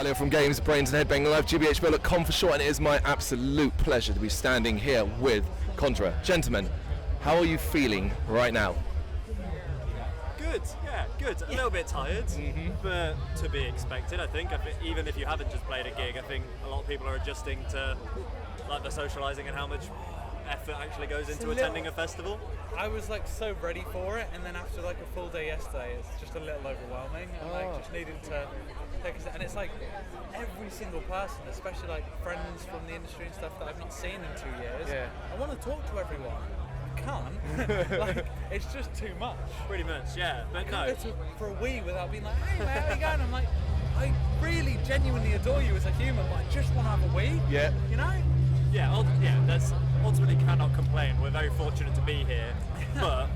Dalia from Brrraaains A Head-Banging Life, gbhblofficial, for short, and it is my absolute pleasure to be standing here with Conjurer. Gentlemen, how are you feeling right now? Good, yeah, good. A little bit tired, but to be expected, I think. Even if you haven't just played a gig, I think a lot of people are adjusting to like the socialising and how much effort actually goes into attending a festival. I was like so ready for it, and then after like a full day yesterday, it's just a little overwhelming. And like just needing to take a step. And it's like every single person, especially like friends from the industry and stuff that I've not seen in 2 years. Yeah. I want to talk to everyone. I can't. Like it's just too much. Pretty much, yeah. But I no. can't go for a wee without being like, hey man, how you going? I'm like, I really genuinely adore you as a human, but I just want to have a wee. Yeah. You know? Yeah, that's ultimately cannot complain. We're very fortunate to be here, but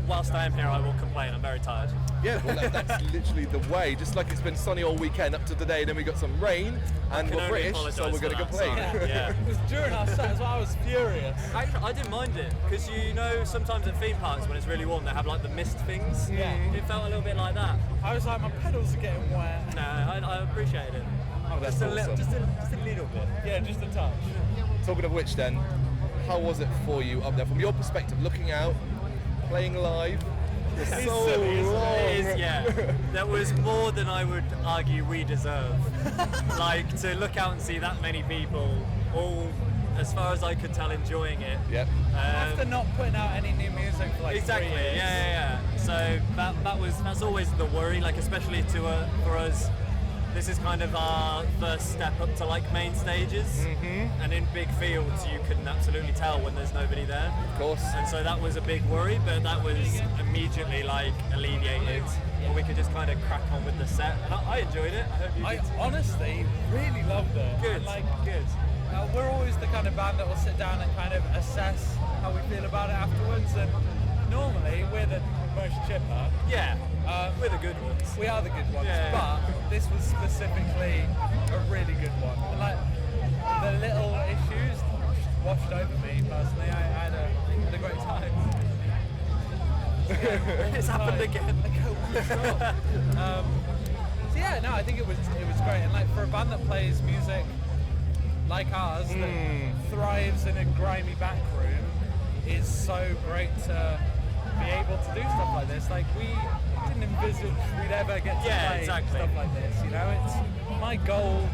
whilst I am here, I will complain. I'm very tired. Yeah, well, that's literally the way. Just like it's been sunny all weekend up to today, then we got some rain, and we're British, so we're going to complain. Yeah. It was during our set as well. I was furious. Actually, I didn't mind it, because you know sometimes at theme parks when it's really warm, they have like the mist things. Yeah. It felt a little bit like that. I was like, my pedals are getting wet. No, I appreciated it. Oh, that's awesome. Just a little bit. Yeah, just a touch. Talking of which then, how was it for you up there? From your perspective, looking out, playing live, for so silly, isn't it? long. It is, yeah. That was more than I would argue we deserve. Like, to look out and see that many people, all, as far as I could tell, enjoying it. Yep. After not putting out any new music for like Exactly, 3 years. yeah. So that's always the worry, like especially for us. This is kind of our first step up to like main stages, and in big fields you can absolutely tell when there's nobody there. Of course. And so that was a big worry, but that was immediately like alleviated. And we could just kind of crack on with the set. And I enjoyed it. I hope you I did. honestly really loved it. Good, And, like, good. we're always the kind of band that will sit down and kind of assess how we feel about it afterwards. And normally we're the most chipper. Yeah, we're the good ones. We are the good ones, Yeah. but this was specifically a really good one. And like the little issues just washed over me personally. I had a great time. It's happened again. So yeah, no, I think it was great. And like for a band that plays music like ours, that thrives in a grimy back room, is so great to be able to do stuff like this. Like we didn't envisage we'd ever get to play exactly. stuff like this. You know, it's my goal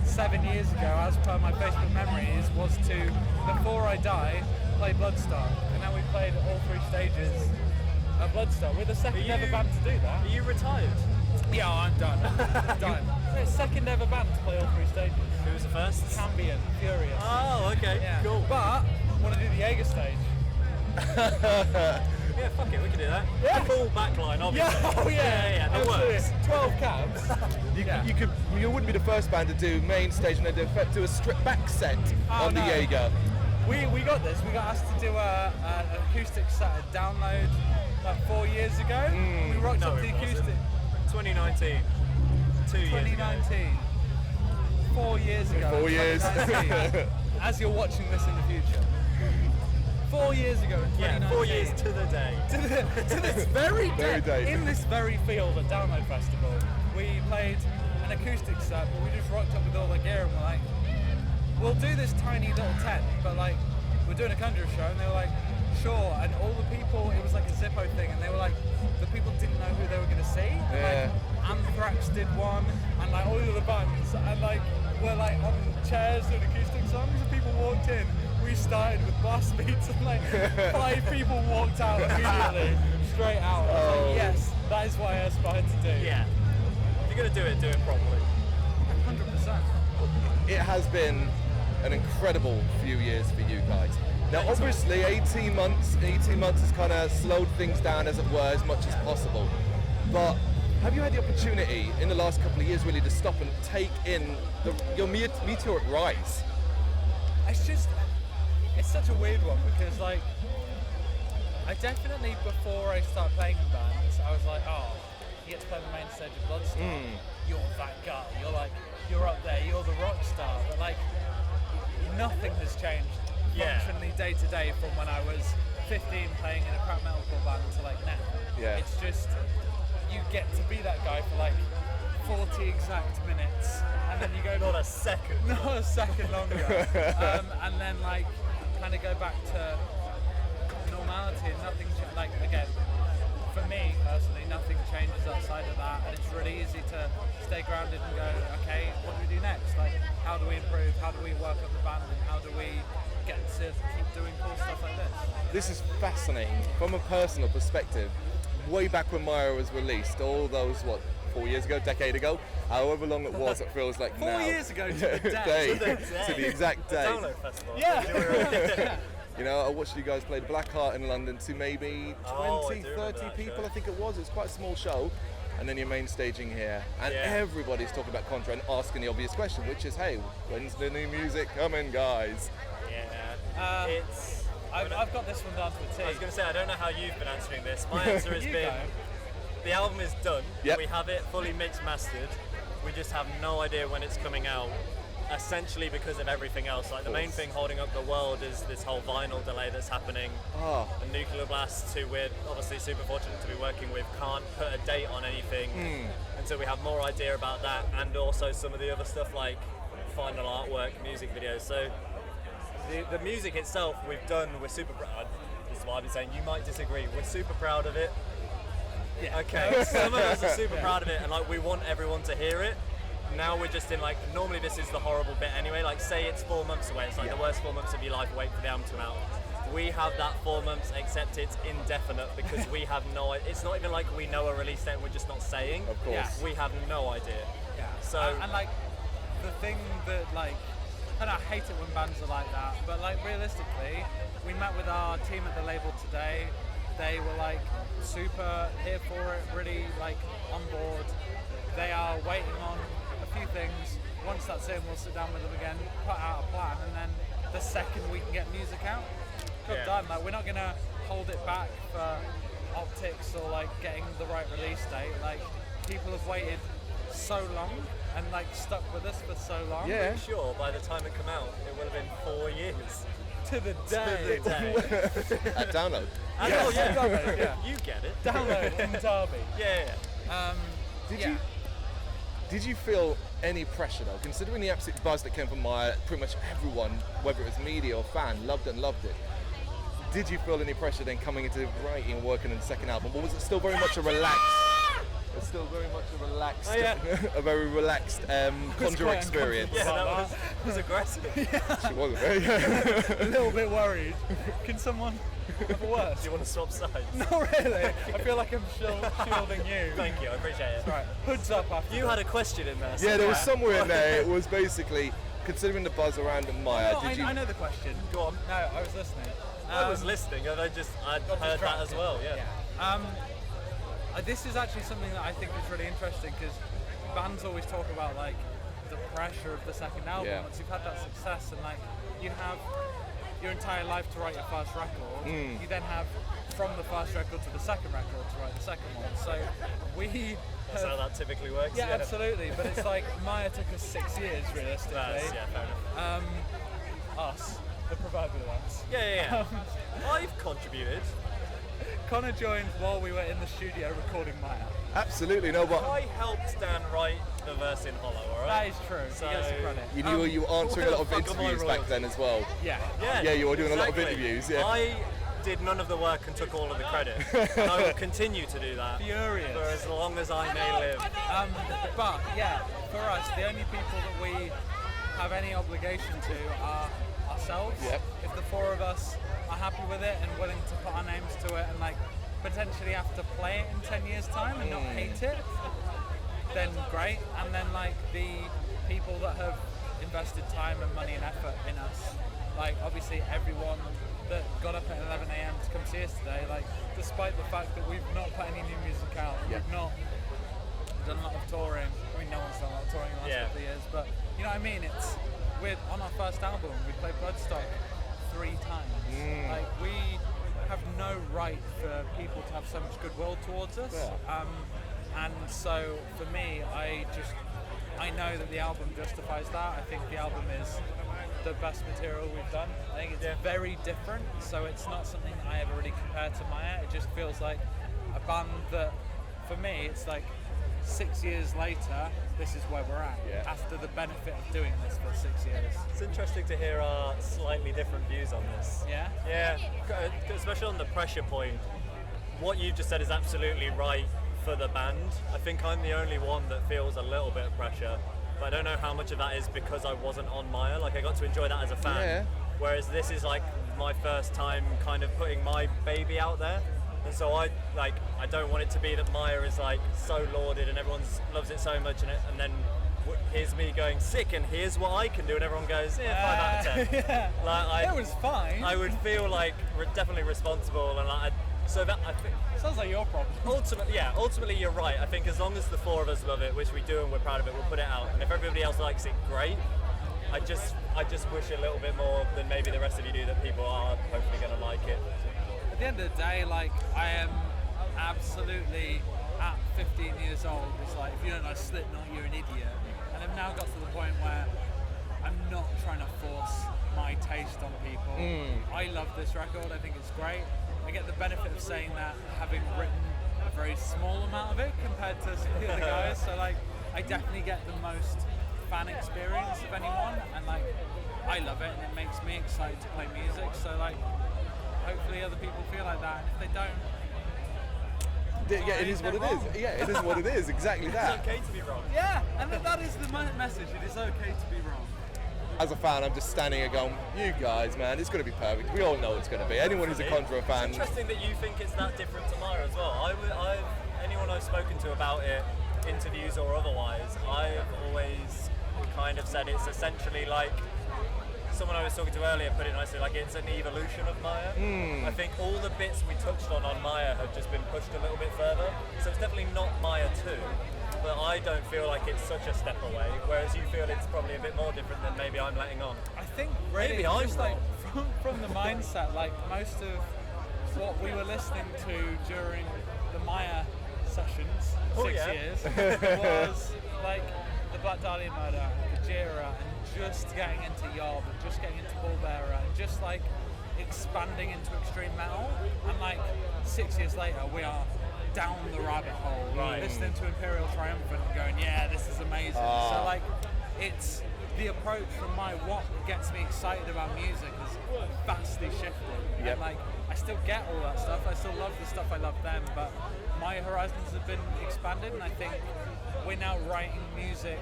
7 years ago, as per my Facebook memories, was to, before I die, play Bloodstock. And now we've played all 3 stages of Bloodstock. We're the second ever band to do that. Are you retired? Yeah, I'm done. Done. We're the second ever band to play all 3 stages. Who was the first? Cambion, Furious. Oh, okay, Yeah. cool. But want to do the Jaeger stage. Yeah, fuck it, we can do that. Yeah. The full backline, obviously. Yeah, oh Yeah, that Absolutely. works. 12 cabs. You wouldn't be the first band to do main stage and then do a stripped back set on the no. Jaeger. We got this. We got asked to do an acoustic set at Download like 4 years ago. We rocked No, up the it wasn't. acoustic. 2019. 2 years ago. 2019. 4 years ago. 4 years. 2019. As you're watching this in the future. 4 years ago in 2019. Yeah, 4 years to the day. to this very Very day, day. in this very field at Download Festival, we played an acoustic set, but we just rocked up with all the gear and we're like, we'll do this tiny little tent, but like, we're doing a Conjurer show, and they were like, sure, and all the people, it was like a Zippo thing, and they were like, the people didn't know who they were going to see. Yeah. Like, Anthrax did one, and like all the other bands, and like, we're like on chairs doing acoustic songs, and people walked in. We started with blast beats, and like 5 people walked out immediately, straight out. I was like, yes, that is what I aspired to do. Yeah. If you're going to do it properly. 100%. It has been an incredible few years for you guys. Now obviously 18 months has kind of slowed things down, as it were, as much as possible. But have you had the opportunity in the last couple of years really to stop and take in your meteoric rise? It's such a weird one because like I definitely, before I start playing in bands, I was like, oh, you get to play the main stage of Bloodstock, you're that guy, you're up there, you're the rock star, but like nothing has changed functionally day to day from when I was 15 playing in a crap metalcore band to like now. Yeah. It's just, you get to be that guy for like 40 exact minutes, and then you go Not a second. not a second longer, and then like kind of go back to normality and nothing. Like again, for me personally, nothing changes outside of that, and it's really easy to stay grounded and go, okay, what do we do next? Like, how do we improve? How do we work up the band? And how do we get to keep doing cool stuff like this? This is fascinating from a personal perspective. Way back when Maya was released, all those 4 years ago, decade ago, however long it was, it feels like 4 now. years ago to the day. To the exact day. Download festival. Yeah. You know, I watched you guys play the Blackheart in London to maybe 20, I do remember 30 that people, show. I think it was. It was quite a small show. And then you're main staging here. And Yeah. everybody's talking about Conjurer and asking the obvious question, which is, hey, when's the new music coming, guys? Yeah. It's. I've got this one down to a T. I was going to say, I don't know how you've been answering this. My answer has You been, go. the album is done. Yep. We have it fully mixed, mastered. We just have no idea when it's coming out. Essentially because of everything else. Like the main thing holding up the world is this whole vinyl delay that's happening. Oh, And Nuclear Blast, who we're obviously super fortunate to be working with, can't put a date on anything until we have more idea about that, and also some of the other stuff like final artwork, music videos. So the music itself we've done, we're super proud. This is what I've been saying. You might disagree. We're super proud of it. Yeah. Okay. Some of us are super proud of it, and like we want everyone to hear it. Now we're just in like, normally this is the horrible bit anyway, like say it's 4 months away, it's like the worst 4 months of your life, wait for the album to come out. We have that 4 months, except it's indefinite because we have no, it's not even like we know a release date, we're just not saying. Of course. Yeah. We have no idea. Yeah. So- and like the thing that like, and I hate it when bands are like that, but like realistically, we met with our team at the label today. They were like super here for it, really like on board. They are waiting on a few things. Once that's in, we'll sit down with them again, put out a plan, and then the second we can get music out, job Yeah. done. Like we're not gonna hold it back for optics or like getting the right release date. Like people have waited so long and like stuck with us for so long. Yeah. I'm sure by the time it come out, it will have been 4 years. To the day. To the day. at download. And oh yeah, Download, yeah. you get it. Download in Derby. Yeah. Did you feel any pressure though, considering the absolute buzz that came from Maya? Pretty much everyone, whether it was media or fan, loved it and loved it. Did you feel any pressure then coming into writing and working on the second album, or was it still very much a relaxed? It's still very much a relaxed, a very relaxed Conjurer quite experience. Yeah, that was aggressive. She wasn't very. A little bit worried. Can someone have a word? Do you want to swap sides? Not really. I feel like I'm shielding you. Thank you, I appreciate it. Right, hoods up after You this. had a question in there. Yeah, there was somewhere. somewhere in there. It was basically considering the buzz around Maya. No, Did you? I know the question. Go on. No, I was listening. I was listening and I'd heard that as well, yeah. This is actually something that I think is really interesting because bands always talk about like the pressure of the second album. Yeah. Once you've had that success and like you have your entire life to write your first record, you then have from the first record to the second record to write the second one. So we That's how that typically works. yeah, absolutely. But it's like Maya took us 6 years realistically. Yeah, fair enough. Us, the proverbial ones. Yeah. I've contributed. Connor joined while we were in the studio recording Maya. Absolutely no, but I helped Dan write the verse in Hollow, That alright? is true. So- He gets the credit. you knew you were answering a lot of What the fuck are my interviews back then as well. Yeah. Yeah, you were doing a lot of exactly. interviews, yeah. I did none of the work and took all of the credit. And I will continue to do that Furious. for as long as I may live. But yeah, for us, the only people that we have any obligation to are ourselves. Yep. If the four of us are happy with it and willing to put our names to it and like potentially have to play it in 10 years time and not hate it, then great. And then like the people that have invested time and money and effort in us, like obviously everyone that got up at 11 a.m. to come see us today, like despite the fact that we've not put any new music out, we've not done a lot of touring. I mean, no one's done a lot of touring in the last couple of years, but you know what I mean? We're on our first album, we played Bloodstock 3 times. Like we have no right for people to have so much goodwill towards us. And so for me, I know that the album justifies that. I think the album is the best material we've done. I think it's very different, so it's not something that I ever really compare to Maya. It just feels like a band that, for me, it's like 6 years later, this is where we're at. Yeah. After the benefit of doing this for 6 years. It's interesting to hear our slightly different views on this. Yeah? Yeah, especially on the pressure point. What you just said is absolutely right for the band. I think I'm the only one that feels a little bit of pressure, but I don't know how much of that is because I wasn't on Maya. Like, I got to enjoy that as a fan. Yeah. Whereas this is like my first time kind of putting my baby out there. And so I don't want it to be that Maya is like so lauded and everyone loves it so much, and then here's me going sick and here's what I can do, and everyone goes 5 out of 10. Yeah. Like, It was fine. I would feel like definitely responsible, and like so that I think Sounds like your problem. ultimately you're right. I think as long as the 4 of us love it, which we do and we're proud of it, we'll put it out. And if everybody else likes it, great. I just wish a little bit more than maybe the rest of you do, that people are hopefully going to like it. At the end of the day, like, I am absolutely at 15 years old. It's like, if you don't know Slipknot, you're an idiot. And I've now got to the point where I'm not trying to force my taste on people. I love this record. I think it's great. I get the benefit of saying that, having written a very small amount of it compared to some of the other guys. So like, I definitely get the most fan experience of anyone, and like, I love it, and it makes me excited to play music. So like, hopefully other people feel like that, and if they don't, Yeah, it is what it is. Yeah, it is what it is. Exactly that. It's okay to be wrong. yeah, and that is the message. It is okay to be wrong. As a fan, I'm just standing here going, you guys, man, it's going to be perfect. We all know it's going to be. Anyone who's a Conjurer fan. Interesting that you think it's that different to Maya as well. Anyone I've spoken to about it, interviews or otherwise, I've always kind of said it's essentially like, someone I was talking to earlier put it nicely, like it's an evolution of Maya. I think all the bits we touched on Maya have just been pushed a little bit further. So it's definitely not Maya 2, but I don't feel like it's such a step away, whereas you feel it's probably a bit more different than maybe I'm letting on. I think really Maybe I'm just like from the mindset, like most of what we were listening to during the Maya sessions, 6 years, was like the Black Dahlia Murder, Conjurer, and just getting into Yob, and just getting into Bullbearer, and just like expanding into extreme metal. And like 6 years later, we are down the rabbit hole, listening to Imperial Triumphant and going, yeah, this is amazing. So like, it's the approach from what gets me excited about music has vastly shifted. And like, I still get all that stuff. I still love the stuff I love then, but my horizons have been expanded, and I think we're now writing music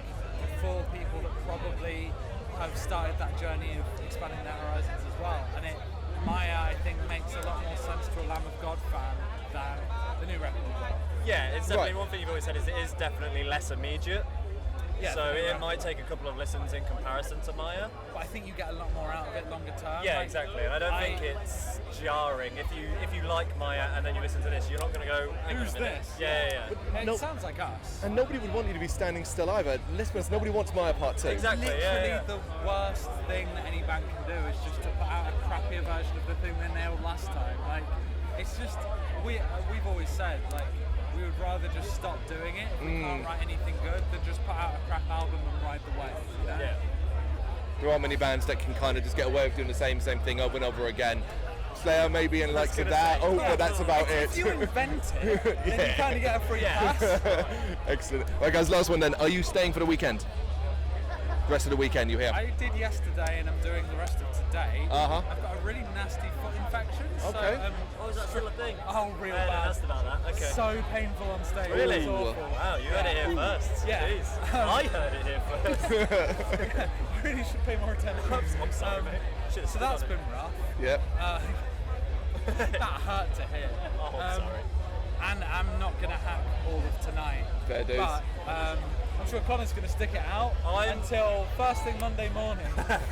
for people that probably have started that journey of expanding their horizons as well. And Maya, I think, makes a lot more sense to a Lamb of God fan than the new record we've got. Yeah, it's definitely one thing you've always said is it is definitely less immediate. Yeah, so it might take a couple of listens in comparison to Maya. But I think you get a lot more out of it longer term. Yeah, like, exactly. And I don't think it's jarring. If you like Maya and then you listen to this, you're not going to go, hang on a Who's minute. this? Yeah. It sounds like us. And nobody would want you to be standing still either. Listeners, nobody wants Maya Part 2. Exactly. Literally the worst thing that any band can do is just to put out a crappier version of the thing they nailed last time. Like, it's just, we've always said, like, we would rather just stop doing it if we can't write anything good than just put out a crap album and ride the wave. You know? Yeah. There are many bands that can kind of just get away with doing the same thing over and over again. Slayer maybe and likes of that. But that's about it. If you invent it, then you kind of get a free pass. Excellent. Right, guys, last one then. Are you staying for the weekend? The rest of the weekend, you here? I did yesterday and I'm doing the rest of today. Uh-huh. I've got a really nasty foot infection. Okay. So, Is that still a thing? oh, real I hadn't bad. asked about that. Okay. So painful on stage. Really? It was awful. Wow, you heard it here first. Yeah. Jeez. I heard it here first. You really should pay more attention. I'm sorry, mate. Should've So stood that's on been it. rough. Yep. That hurt to hear. Oh, I'm sorry. And I'm not going to hack all of tonight. Fair dues. But I'm sure Connor's going to stick it out until first thing Monday morning.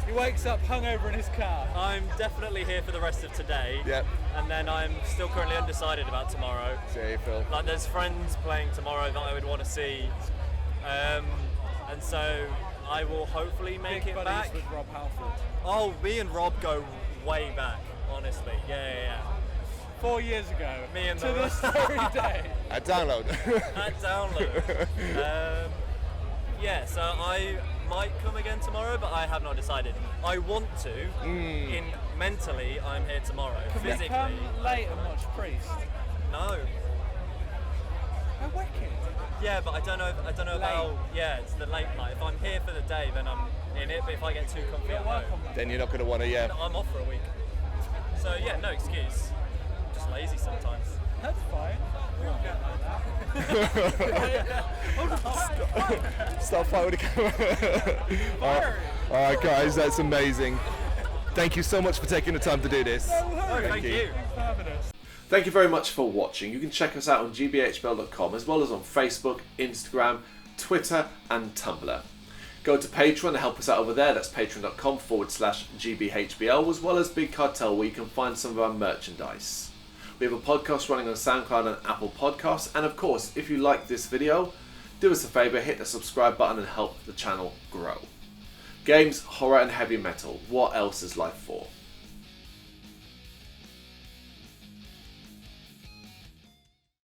He wakes up hungover in his car. I'm definitely here for the rest of today. Yep. And then I'm still currently undecided about tomorrow. See how you feel. Like, there's friends playing tomorrow that I would want to see. And so I will hopefully make Big it buddies back. with Rob Halford. Oh, me and Rob go way back, honestly. Yeah. 4 years ago. Me and to the this very day. At download. At download. Yeah, so I might come again tomorrow, but I have not decided. I want to. Mentally, I'm here tomorrow. Can we Physically, come late and watch Priest? no. Oh, wicked. Yeah, but I don't know about. Yeah, it's the late night. If I'm here for the day, then I'm in it. But if I get too comfy at home, Then you're not going to want to, yeah. I'm off for a week. So yeah, no excuse. I'm just lazy sometimes. That's fine. We all get like that. Stop fighting with the camera. Alright guys, that's amazing. Thank you so much for taking the time to do this. Thank you. Thanks for having us. Thank you very much for watching. You can check us out on gbhbl.com as well as on Facebook, Instagram, Twitter and Tumblr. Go to Patreon and help us out over there. That's patreon.com/gbhbl, as well as Big Cartel, where you can find some of our merchandise. We have a podcast running on SoundCloud and Apple Podcasts. And of course, if you like this video, do us a favour, hit the subscribe button and help the channel grow. Games, horror and heavy metal. What else is life for?